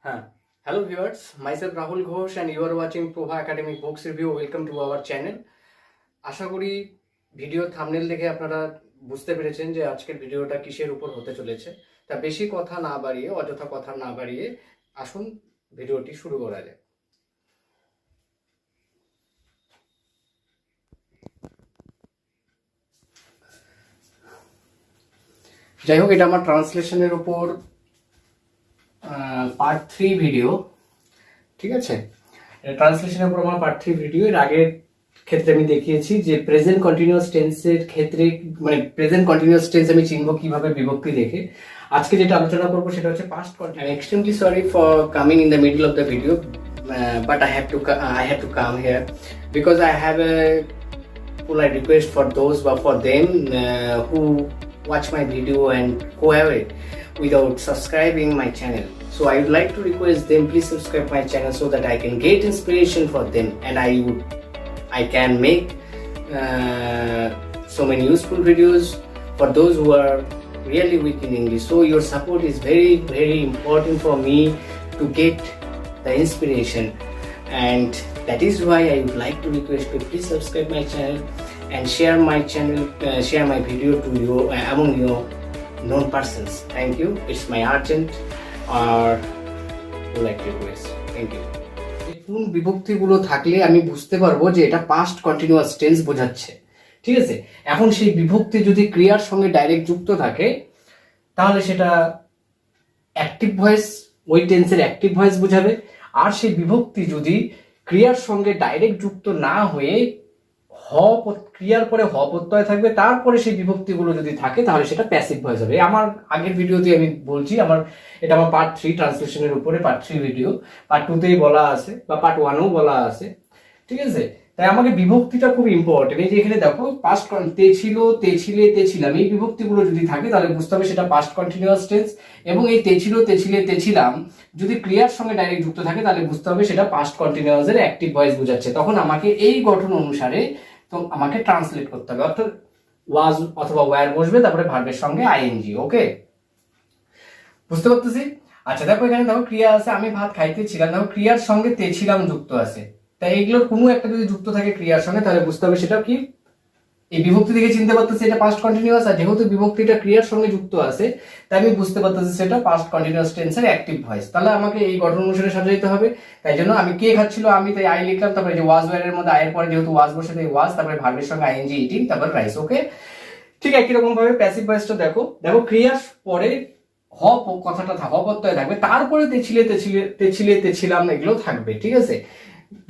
Hello viewers, myself Rahul Ghosh and you are watching Prabha Academic Books Review. Welcome to our channel. আশা করি video thumbnail দেখে আপনারা বুঝতে পেরেছেন যে আজকের ভিডিওটা কিসের উপর হতে চলেছে। তা বেশি কথা না বাড়িয়ে, অযথা কথা না বাড়িয়ে আসুন ভিডিওটি শুরু করা যায়। যাই হোক, এটা আমার ট্রান্সলেশনের উপর পার্ট 3 ভিডিও, ঠিক আছে? ট্রান্সলেশনের উপর আমার পার্ট 3 ভিডিও। এর আগের ক্ষেত্রে আমি দেখিয়েছি যে প্রেজেন্ট কন্টিনিউয়াস টেন্সের ক্ষেত্রে মানে প্রেজেন্ট কন্টিনিউয়াস টেন্স আমি চিনবো কিভাবে বিভক্তি দেখে। আজকে যেটা আলোচনা করবো সেটা হচ্ছে past continuous. I am extremely sorry for coming in the middle of the video, but I have to come here because I have a polite request for those for them who watch my video and who have it without subscribing my channel. So I would like to request them, please subscribe my channel so that I can get inspiration for them and I can make so many useful videos for those who are really weak in English. So your support is very important for me to get the inspiration, and that is why I would like to request you, please subscribe my channel and share my channel, share my video to you among your known persons. Thank you. It's my urgent or like request. Thank you. কোন বিভক্তিগুলো থাকলে আমি বুঝতে পারবো যে এটা past continuous tense বোঝাচ্ছে, ঠিক আছে? এখন সেই বিভক্তি যদি ক্রিয়ার সঙ্গে ডাইরেক্ট যুক্ত থাকে তাহলে সেটা অ্যাক্টিভ ভয়েস, ওই টেন্সের অ্যাক্টিভ ভয়েস বোঝাবে। আর সেই বিভক্তি যদি ক্রিয়ার সঙ্গে ডাইরেক্ট যুক্ত না হয়ে ক্রিয়ার পরে হ প্রত্যয় থাকবে, তারপরে সেই বিভক্তিগুলো যদি থাকে তাহলে সেটা প্যাসিভ ভয়েস হবে। আমার আগের ভিডিওতে আমি বলছি, এটা আমার পার্ট 3 ট্রান্সলেশনের উপরে পার্ট 3 ভিডিও। পার্ট 2তেই বলা আছে বা পার্ট 1এও বলা আছে, ঠিক আছে? তাই আমাকে বিভক্তিটা খুব ইম্পর্টেন্ট। এই যে এখানে দেখো পাস্ট তে ছিল, তে ছিলে, তে ছিলাম, এই বিভক্তিগুলো যদি থাকে তাহলে বুঝতে হবে সেটা পাস্ট কন্টিনিউয়াস টেন্স। এবং এই তে ছিল, তে ছিলে, তে ছিলাম যদি ক্রিয়ার সঙ্গে ডাইরেক্ট যুক্ত থাকে তাহলে বুঝতে হবে সেটা পাস্ট কন্টিনিউয়াসের অ্যাক্টিভ ভয়েস বোঝাচ্ছে। তখন আমাকে এই গঠন অনুসারে তো আমাকে ট্রান্সলেট করতে হবে, অর্থাৎ ওয়াজ অথবা ওয়্যার বসবে, তারপরে ভার্বের সঙ্গে আইএনজি। ওকে, বুঝতে পারতেছি? আচ্ছা দেখো, এখানে দেখো ক্রিয়া আছে, আমি ভাত খাইতেছিলাম, দেখো ক্রিয়ার সঙ্গে তে ছিলাম যুক্ত আছে। তাই এগুলোর কোনো একটা যদি যুক্ত থাকে ক্রিয়ার সঙ্গে তাহলে বুঝতে হবে সেটা কি, এই বিভক্তি থেকে চিনতে পারতেছি এটা পাস্ট কন্টিনিউয়াস। আর যেহেতু বিভক্তিটা ক্রিয়ার সঙ্গে যুক্ত আছে তাই আমি বুঝতে পারতেছি সেটা পাস্ট কন্টিনিউয়াস টেন্সের অ্যাক্টিভ ভয়েস। তাহলে আমাকে এই গঠন অনুসারে সাজাইতে হবে। তাই জন্য আমি কে খাচ্ছিল, আমি, তাই আই লিখলাম, তারপরে যে ওয়াজ ওয়্যার এর মধ্যে আয়ের পরে যেহেতু ওয়াজ বসে তাই ওয়াজ, তারপরে ভার্বের সঙ্গে আইএনজি ইটিং, তারপরে রাইস। ওকে, ঠিক একই রকম ভাবে প্যাসিভ ভয়েসটা দেখো ক্রিয়ার পরে হ কথাটা হ প্রত্যয় থাকবে, তারপরে তে ছিলে, তে ছিলে, তে ছিলে, তে ছিলাম এগুলো থাকবে, ঠিক আছে?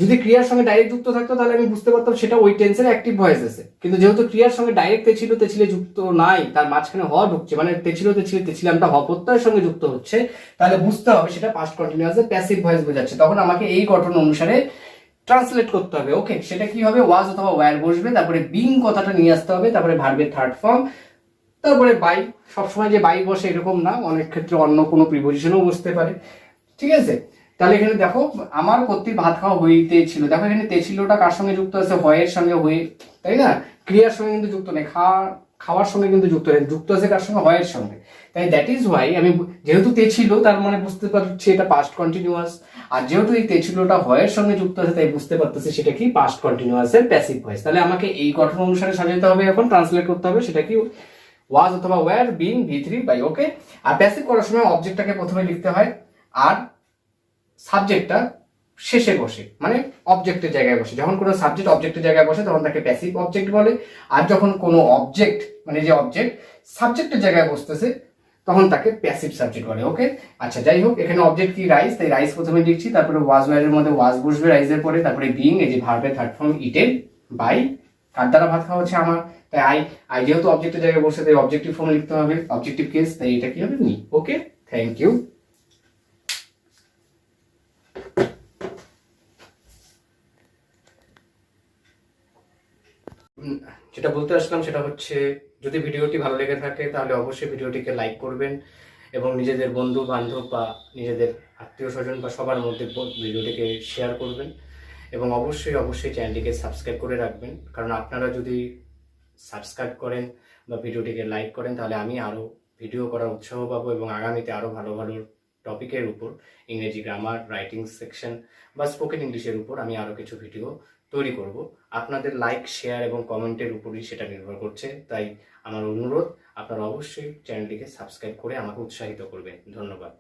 যদি ক্রিয়ার সঙ্গে ডাইরেক্ট যুক্ত থাকতো তাহলে আমি বুঝতে পারতাম সেটা ওই টেন্সের অ্যাক্টিভ ভয়েস আছে। কিন্তু যেহেতু ক্রিয়ার সঙ্গে ডাইরেক্ট তে ছিল, তে ছিলে যুক্ত নাই, তার মাঝখানে হ ঢুকছে, মানে তে ছিল, তে ছিলে, তে ছিলামটা হ প্রত্যয়ের সঙ্গে যুক্ত হচ্ছে, তাহলে বুঝতে হবে সেটা পাস্ট কন্টিনিউয়াসের প্যাসিভ ভয়েস বোঝাচ্ছে। তখন আমাকে এই গঠন অনুসারে ট্রান্সলেট করতে হবে। ওকে, সেটা কি হবে, ওয়াজ অথবা ওয়্যার বসবে, তারপরে বিং কথাটা নিয়ে আসতে হবে, তারপরে ভার্বের থার্ড ফর্ম, তারপরে বাই। সবসময় যে বাই বসে এরকম না, অনেক ক্ষেত্রে অন্য কোনো প্রিপোজিশনও বসতে পারে, ঠিক আছে? তাহলে এখানে দেখো আমার কর্তৃক ভাত খাওয়া হইতে ছিল, দেখো এখানে তে ছিলটা কার সঙ্গে যুক্ত আছে, হয়ের সঙ্গে, হয়ে, তাই না? ক্রিয়ার সঙ্গে কিন্তু যুক্ত নেই, খাওয়ার সঙ্গে কিন্তু যুক্ত নেই, যুক্ত আছে কার সঙ্গে, হয়ের সঙ্গে। তাই দ্যাট ইজ ওয়াই আমি, যেহেতু তে ছিল তার মানে বুঝতে পারছি এটা পাস্ট কন্টিনিউয়াস, আর যেহেতু এই তে ছিলটা হয়ের সঙ্গে যুক্ত আছে তাই বুঝতে পারতেছি সেটা কি পাস্ট কন্টিনিউয়াসের প্যাসিভ ভয়েস। তাহলে আমাকে এই গঠন অনুসারে সাজাতে হবে, এখন ট্রান্সলেট করতে হবে সেটা কি, ওয়াজ অথবা were being V3 by. Okay, আর প্যাসিভ করার সময় অবজেক্টটাকে প্রথমে লিখতে হয় আর সাবজেক্টটা শেষে বসে, মানে অবজেক্টের জায়গায় বসে। যখন কোনো সাবজেক্ট অবজেক্টের জায়গায় বসে তখন তাকে প্যাসিভ অবজেক্ট বলে, আর যখন কোনো অবজেক্ট মানে যে অবজেক্ট সাবজেক্টের জায়গায় বসতেছে তখন তাকে প্যাসিভ সাবজেক্ট বলে। ওকে, আচ্ছা যাই হোক, এখানে অবজেক্ট কি, রাইস, তাই রাইস প্রথমে লিখছি, তারপরে ওয়াজ ওয়্যারের মধ্যে ওয়াজ বসবে রাইসের পরে, তারপরে বিং, এই যে ভার্বের থার্ড ফর্ম ইটেন, বাই, কার দ্বারা ভাত খাওয়া হচ্ছে, আমার, তাই আই যেহেতু অবজেক্টের জায়গায় বসে তাই অবজেক্টিভ ফর্ম লিখতে হবে, অবজেক্টিভ কেস, তাই এটা কি হবে, মি। Okay, thank you. যেটা বলতে আসলাম সেটা হচ্ছে, যদি ভিডিওটি ভালো লেগে থাকে তাহলে অবশ্যই ভিডিওটিকে লাইক করবেন এবং নিজেদের বন্ধু বান্ধব বা নিজেদের আত্মীয় স্বজন বা সবার মধ্যে ভিডিওটিকে শেয়ার করবেন এবং অবশ্যই চ্যানেলটিকে সাবস্ক্রাইব করে রাখবেন। কারণ আপনারা যদি সাবস্ক্রাইব করেন বা ভিডিওটিকে লাইক করেন তাহলে আমি আরও ভিডিও করার উৎসাহ পাবো এবং আগামীতে আরও ভালো টপিকের উপর, ইংরেজি গ্রামার, রাইটিং সেকশন বা স্পোকেন ইংলিশের উপর আমি আরও কিছু ভিডিও তৈরি করব। আপনাদের লাইক, শেয়ার এবং কমেন্টের উপরই সেটা নির্ভর করছে। তাই আমার অনুরোধ, আপনারা অবশ্যই চ্যানেলটিকে সাবস্ক্রাইব করে আমাকে উৎসাহিত করবেন। ধন্যবাদ।